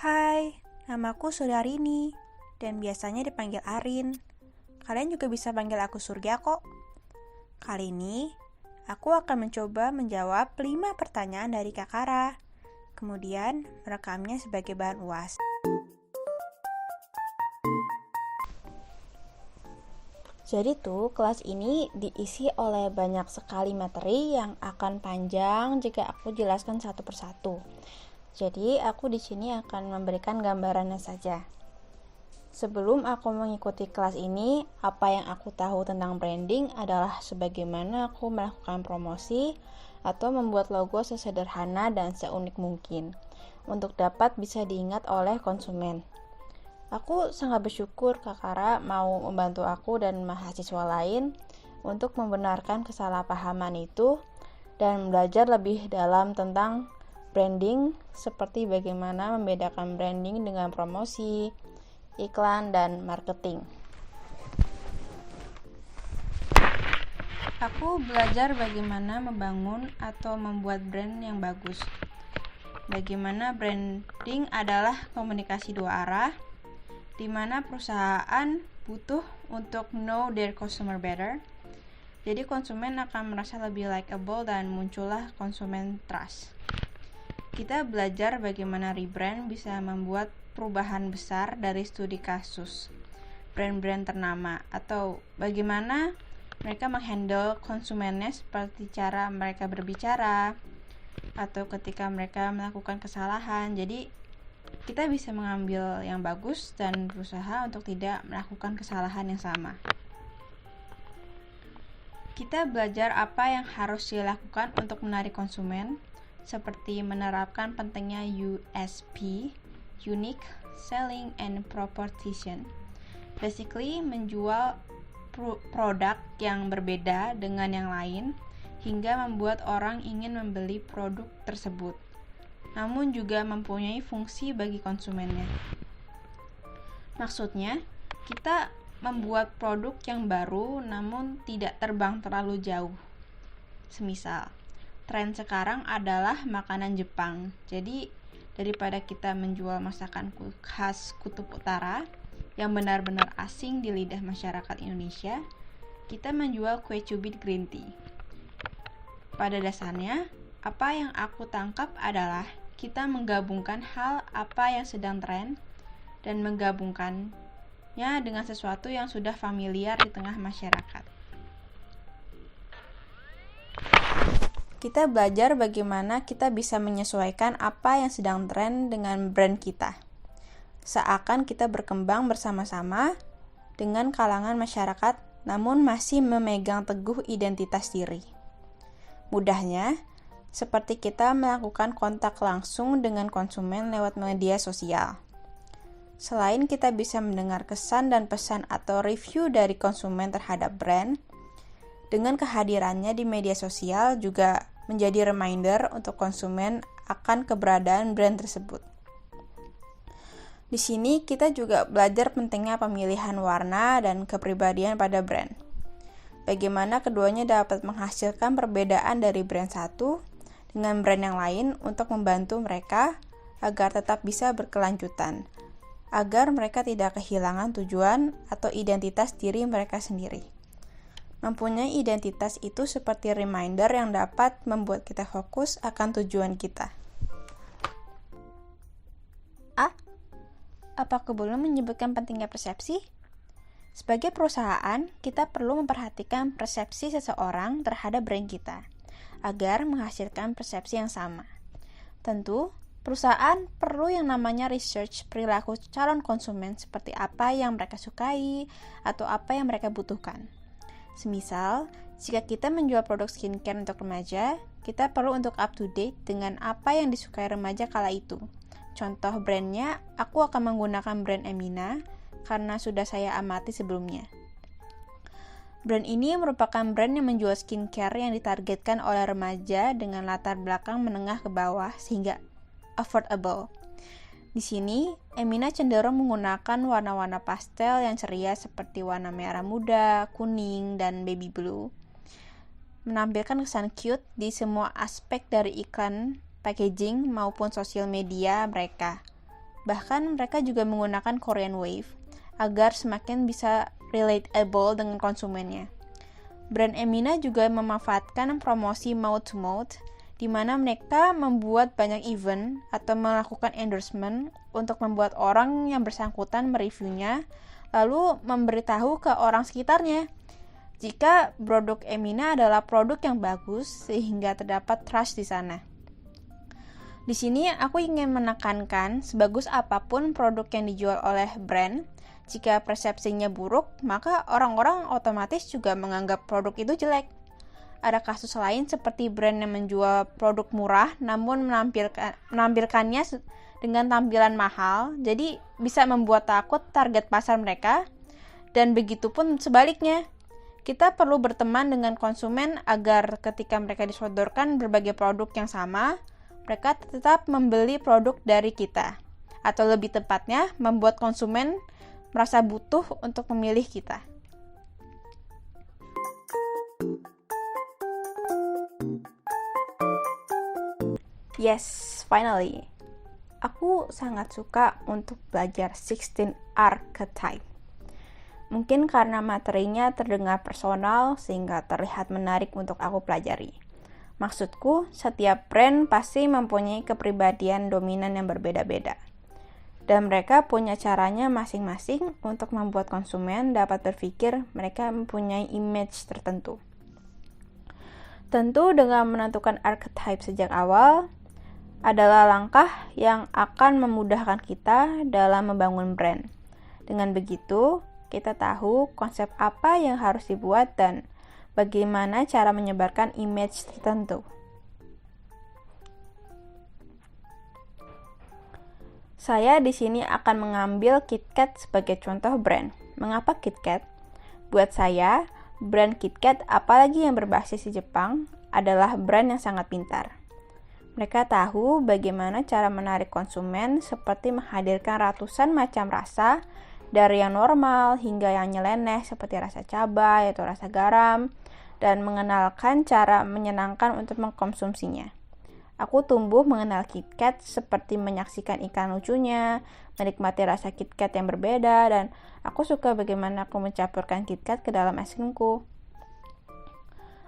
Hai, namaku Sudarini dan biasanya dipanggil Arin. Kalian juga bisa panggil aku Surya kok. Kali ini, aku akan mencoba menjawab 5 pertanyaan dari Kak Kara. Kemudian, merekamnya sebagai bahan UAS. Jadi tuh, kelas ini diisi oleh banyak sekali materi yang akan panjang jika aku jelaskan satu persatu. Jadi, aku di sini akan memberikan gambarannya saja. Sebelum aku mengikuti kelas ini, apa yang aku tahu tentang branding adalah sebagaimana aku melakukan promosi atau membuat logo sesederhana dan seunik mungkin untuk dapat bisa diingat oleh konsumen. Aku sangat bersyukur Kak Kara mau membantu aku dan mahasiswa lain untuk membenarkan kesalahpahaman itu dan belajar lebih dalam tentang branding, seperti bagaimana membedakan branding dengan promosi, iklan, dan marketing. Aku belajar bagaimana membangun atau membuat brand yang bagus. Bagaimana branding adalah komunikasi dua arah, di mana perusahaan butuh untuk know their customer better. Jadi konsumen akan merasa lebih likable dan muncullah konsumen trust. Kita belajar bagaimana rebrand bisa membuat perubahan besar dari studi kasus brand-brand ternama, atau bagaimana mereka menghandle konsumennya seperti cara mereka berbicara atau ketika mereka melakukan kesalahan. Jadi kita bisa mengambil yang bagus dan berusaha untuk tidak melakukan kesalahan yang sama. Kita belajar apa yang harus dilakukan untuk menarik konsumen, seperti menerapkan pentingnya USP, Unique Selling and Proposition. Basically, menjual produk yang berbeda dengan yang lain hingga membuat orang ingin membeli produk tersebut, namun juga mempunyai fungsi bagi konsumennya. Maksudnya, kita membuat produk yang baru namun tidak terbang terlalu jauh. Semisal, tren sekarang adalah makanan Jepang. Jadi, daripada kita menjual masakan khas Kutub Utara yang benar-benar asing di lidah masyarakat Indonesia, kita menjual kue cubit green tea. Pada dasarnya, apa yang aku tangkap adalah kita menggabungkan hal apa yang sedang tren dan menggabungkannya dengan sesuatu yang sudah familiar di tengah masyarakat. Kita belajar bagaimana kita bisa menyesuaikan apa yang sedang tren dengan brand kita. Seakan kita berkembang bersama-sama dengan kalangan masyarakat, namun masih memegang teguh identitas diri. Mudahnya, seperti kita melakukan kontak langsung dengan konsumen lewat media sosial. Selain kita bisa mendengar kesan dan pesan atau review dari konsumen terhadap brand, dengan kehadirannya di media sosial juga menjadi reminder untuk konsumen akan keberadaan brand tersebut. Di sini kita juga belajar pentingnya pemilihan warna dan kepribadian pada brand. Bagaimana keduanya dapat menghasilkan perbedaan dari brand satu dengan brand yang lain untuk membantu mereka agar tetap bisa berkelanjutan, agar mereka tidak kehilangan tujuan atau identitas diri mereka sendiri. Mempunyai identitas itu seperti reminder yang dapat membuat kita fokus akan tujuan kita. Apa aku belum menyebutkan pentingnya persepsi? Sebagai perusahaan, kita perlu memperhatikan persepsi seseorang terhadap brand kita, agar menghasilkan persepsi yang sama. Tentu, perusahaan perlu yang namanya research perilaku calon konsumen seperti apa yang mereka sukai atau apa yang mereka butuhkan. Semisal, jika kita menjual produk skincare untuk remaja, kita perlu untuk up to date dengan apa yang disukai remaja kala itu. Contoh brandnya, aku akan menggunakan brand Emina karena sudah saya amati sebelumnya. Brand ini merupakan brand yang menjual skincare yang ditargetkan oleh remaja dengan latar belakang menengah ke bawah sehingga affordable. Di sini, Emina cenderung menggunakan warna-warna pastel yang ceria seperti warna merah muda, kuning, dan baby blue. Menampilkan kesan cute di semua aspek dari iklan, packaging, maupun sosial media mereka. Bahkan mereka juga menggunakan Korean Wave agar semakin bisa relatable dengan konsumennya. Brand Emina juga memanfaatkan promosi mouth to mouth, di mana mereka membuat banyak event atau melakukan endorsement untuk membuat orang yang bersangkutan mereviewnya, lalu memberitahu ke orang sekitarnya jika produk Emina adalah produk yang bagus sehingga terdapat trust di sana. Di sini aku ingin menekankan sebagus apapun produk yang dijual oleh brand, jika persepsinya buruk, maka orang-orang otomatis juga menganggap produk itu jelek. Ada kasus lain seperti brand yang menjual produk murah namun menampilkannya dengan tampilan mahal, jadi bisa membuat takut target pasar mereka, dan begitu pun sebaliknya. Kita perlu berteman dengan konsumen agar ketika mereka disodorkan berbagai produk yang sama, mereka tetap membeli produk dari kita, atau lebih tepatnya membuat konsumen merasa butuh untuk memilih kita. Yes, finally. Aku sangat suka untuk belajar 16 archetype. Mungkin karena materinya terdengar personal sehingga terlihat menarik untuk aku pelajari. Maksudku, setiap brand pasti mempunyai kepribadian dominan yang berbeda-beda. Dan mereka punya caranya masing-masing untuk membuat konsumen dapat berpikir mereka mempunyai image tertentu. Tentu dengan menentukan archetype sejak awal adalah langkah yang akan memudahkan kita dalam membangun brand. Dengan begitu, kita tahu konsep apa yang harus dibuat dan bagaimana cara menyebarkan image tertentu. Saya di sini akan mengambil KitKat sebagai contoh brand. Mengapa KitKat? Buat saya, brand KitKat, apalagi yang berbasis di Jepang, adalah brand yang sangat pintar. Mereka tahu bagaimana cara menarik konsumen seperti menghadirkan ratusan macam rasa, dari yang normal hingga yang nyeleneh seperti rasa cabai atau rasa garam, dan mengenalkan cara menyenangkan untuk mengkonsumsinya. Aku tumbuh mengenal KitKat seperti menyaksikan iklan lucunya, menikmati rasa KitKat yang berbeda, dan aku suka bagaimana aku mencampurkan KitKat ke dalam es krimku.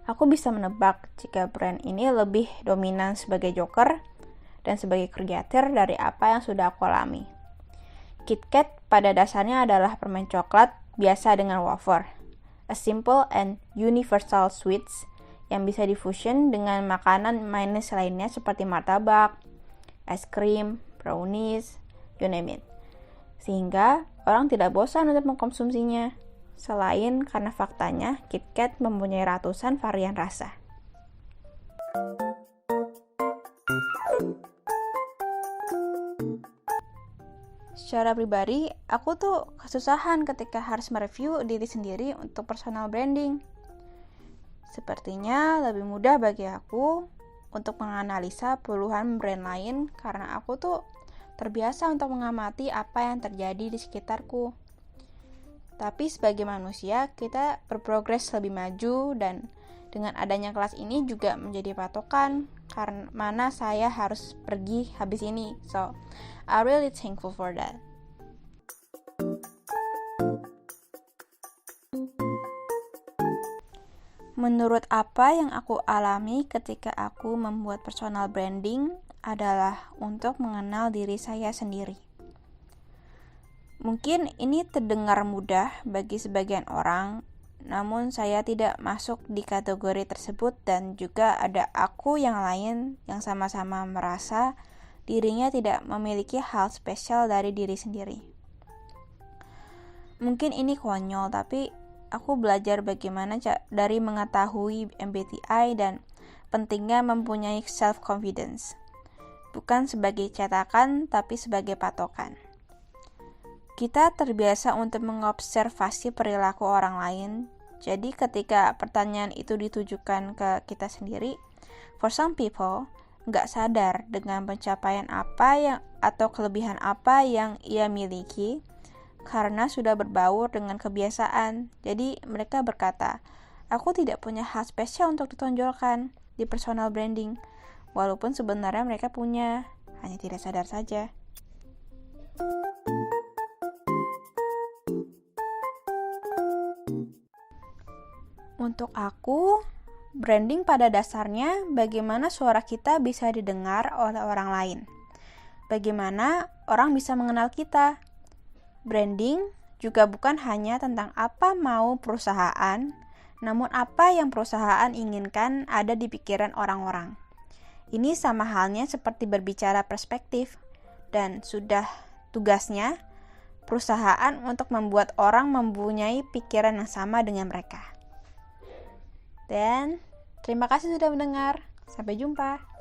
Aku bisa menebak jika brand ini lebih dominan sebagai joker dan sebagai kreator dari apa yang sudah aku alami. KitKat pada dasarnya adalah permen coklat biasa dengan wafer, a simple and universal sweets yang bisa difusion dengan makanan manis lainnya seperti martabak, es krim, brownies, you name it. Sehingga orang tidak bosan untuk mengkonsumsinya. Selain karena faktanya, KitKat mempunyai ratusan varian rasa. Secara pribadi, aku tuh kesusahan ketika harus mereview diri sendiri untuk personal branding. Sepertinya lebih mudah bagi aku untuk menganalisa puluhan brand lain karena aku tuh terbiasa untuk mengamati apa yang terjadi di sekitarku. Tapi sebagai manusia, kita berprogres lebih maju dan dengan adanya kelas ini juga menjadi patokan karena mana saya harus pergi habis ini. So, I'm really thankful for that. Menurut apa yang aku alami ketika aku membuat personal branding adalah untuk mengenal diri saya sendiri. Mungkin ini terdengar mudah bagi sebagian orang, namun saya tidak masuk di kategori tersebut dan juga ada aku yang lain yang sama-sama merasa dirinya tidak memiliki hal spesial dari diri sendiri. Mungkin ini konyol, tapi aku belajar bagaimana dari mengetahui MBTI dan pentingnya mempunyai self-confidence. Bukan sebagai cetakan, tapi sebagai patokan. Kita terbiasa untuk mengobservasi perilaku orang lain, jadi ketika pertanyaan itu ditujukan ke kita sendiri, for some people, nggak sadar dengan pencapaian apa yang atau kelebihan apa yang ia miliki, karena sudah berbaur dengan kebiasaan. Jadi mereka berkata, aku tidak punya hal spesial untuk ditonjolkan di personal branding, walaupun sebenarnya mereka punya, hanya tidak sadar saja. Untuk aku, branding pada dasarnya bagaimana suara kita bisa didengar oleh orang lain. Bagaimana orang bisa mengenal kita. Branding juga bukan hanya tentang apa mau perusahaan, namun apa yang perusahaan inginkan ada di pikiran orang-orang. Ini sama halnya seperti berbicara perspektif, dan sudah tugasnya perusahaan untuk membuat orang mempunyai pikiran yang sama dengan mereka. Dan terima kasih sudah mendengar. Sampai jumpa.